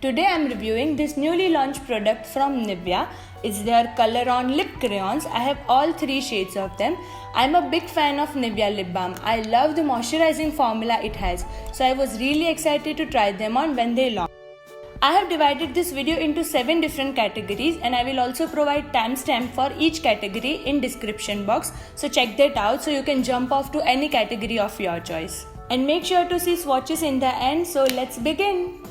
Today I'm reviewing this newly launched product from Nivea. It's their Color On Lip Crayons. I have all 3 shades of them. I'm a big fan of Nivea lip balm. I love the moisturizing formula it has. So I was really excited to try them on when they launched. I have divided this video into 7 different categories and I will also provide timestamp for each category in description box. So check that out so you can jump off to any category of your choice. And make sure to see swatches in the end. So let's begin.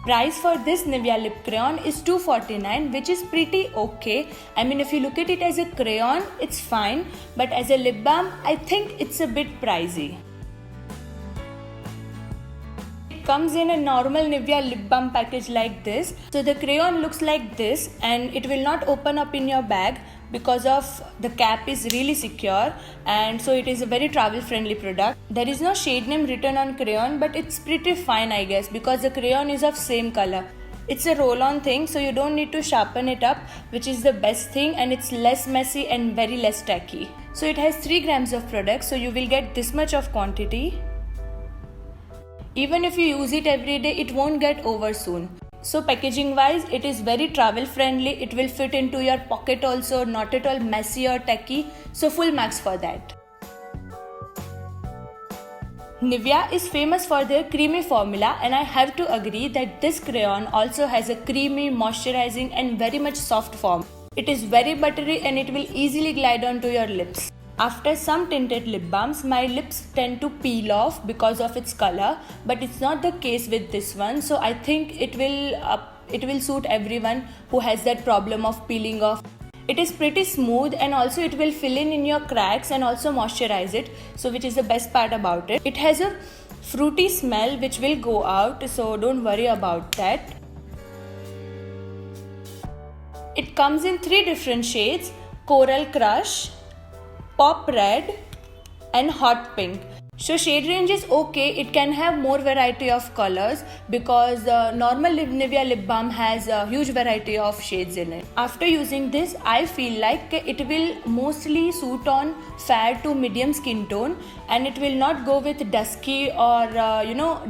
Price for this Nivea lip crayon is $2.49, which is pretty okay. I mean, if you look at it as a crayon, it's fine, but as a lip balm, I think it's a bit pricey. It comes in a normal Nivea lip balm package like this. So the crayon looks like this and it will not open up in your bag because of the cap is really secure, and so it is a very travel friendly product. There is no shade name written on crayon, but it's pretty fine I guess because the crayon is of same color. It's a roll on thing, so you don't need to sharpen it up, which is the best thing, and it's less messy and very less tacky. So it has 3 grams of product, so you will get this much of quantity. Even if you use it every day, it won't get over soon. So packaging wise, it is very travel friendly. It will fit into your pocket also, not at all messy or tacky. So full marks for that. Nivea is famous for their creamy formula, and I have to agree that this crayon also has a creamy, moisturizing and very much soft form. It is very buttery and it will easily glide onto your lips. After some tinted lip balms, my lips tend to peel off because of its color, but it's not the case with this one. So I think it will suit everyone who has that problem of peeling off. It is pretty smooth and also it will fill in your cracks and also moisturize it, so which is the best part about it. It has a fruity smell which will go out, so don't worry about that. It comes in 3 different shades: Coral Crush, Pop Red and Hot Pink. So shade range is okay. It can have more variety of colors because normal Nivea lip balm has a huge variety of shades in it. After using this, I feel like it will mostly suit on fair to medium skin tone, and it will not go with dusky or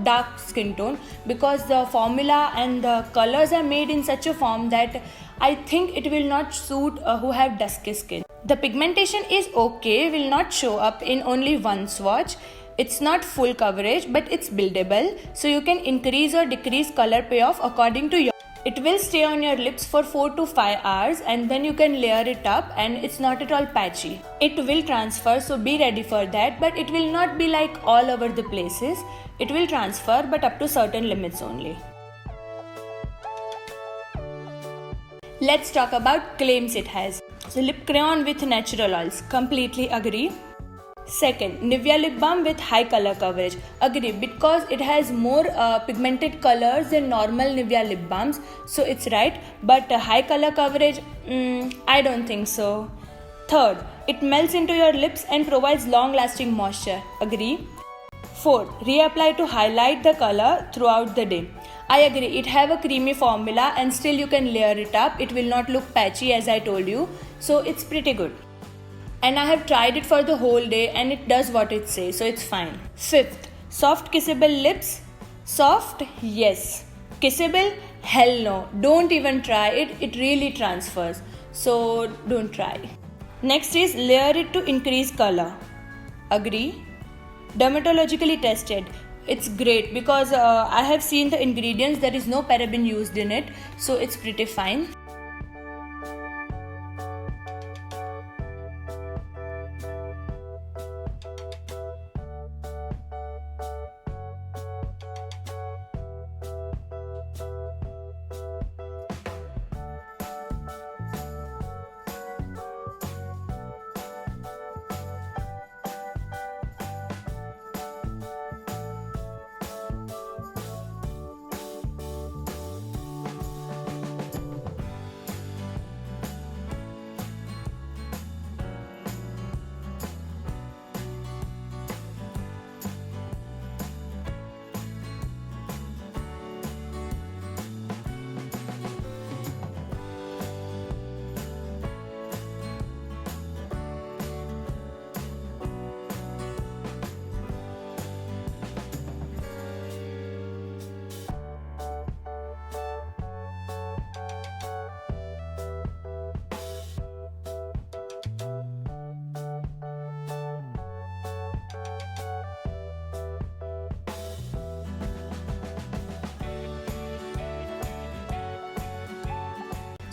dark skin tone because the formula and the colors are made in such a form that I think it will not suit who have dusky skin. The pigmentation is okay, will not show up in only one swatch. It's not full coverage, but it's buildable, so you can increase or decrease color payoff according to your. It will stay on your lips for 4 to 5 hours and then you can layer it up, and it's not at all patchy. It will transfer, so be ready for that, but it will not be like all over the places. It will transfer, but up to certain limits only. Let's talk about claims it has. So lip crayon with natural oils, completely agree. Second, Nivea lip balm with high color coverage, agree, because it has more pigmented colors than normal Nivea lip balms, so it's right, but high color coverage, I don't think so. Third, it melts into your lips and provides long lasting moisture, agree. Fourth, reapply to highlight the color throughout the day. I agree, it have a creamy formula and still you can layer it up. It will not look patchy as I told you, so it's pretty good. And I have tried it for the whole day and it does what it says, so it's fine. Fifth, soft kissable lips. Soft? Yes. Kissable? Hell no. Don't even try it. It really transfers. So don't try. Next is layer it to increase color. Agree. Dermatologically tested. It's great because I have seen the ingredients. There is no paraben used in it, so it's pretty fine.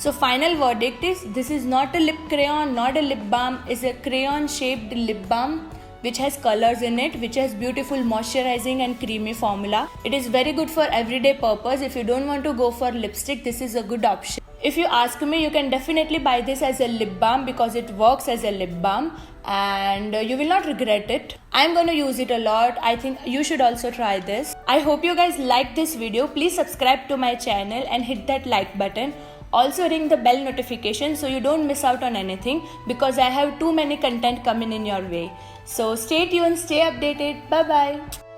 So final verdict is this is not a lip crayon, not a lip balm, it's a crayon shaped lip balm which has colors in it, which has beautiful moisturizing and creamy formula. It is very good for everyday purpose. If you don't want to go for lipstick, this is a good option. If you ask me, you can definitely buy this as a lip balm because it works as a lip balm and you will not regret it. I'm going to use it a lot. I think you should also try this. I hope you guys liked this video. Please subscribe to my channel and hit that like button. Also ring the bell notification so you don't miss out on anything because I have too many content coming in your way. So stay tuned, stay updated. Bye bye.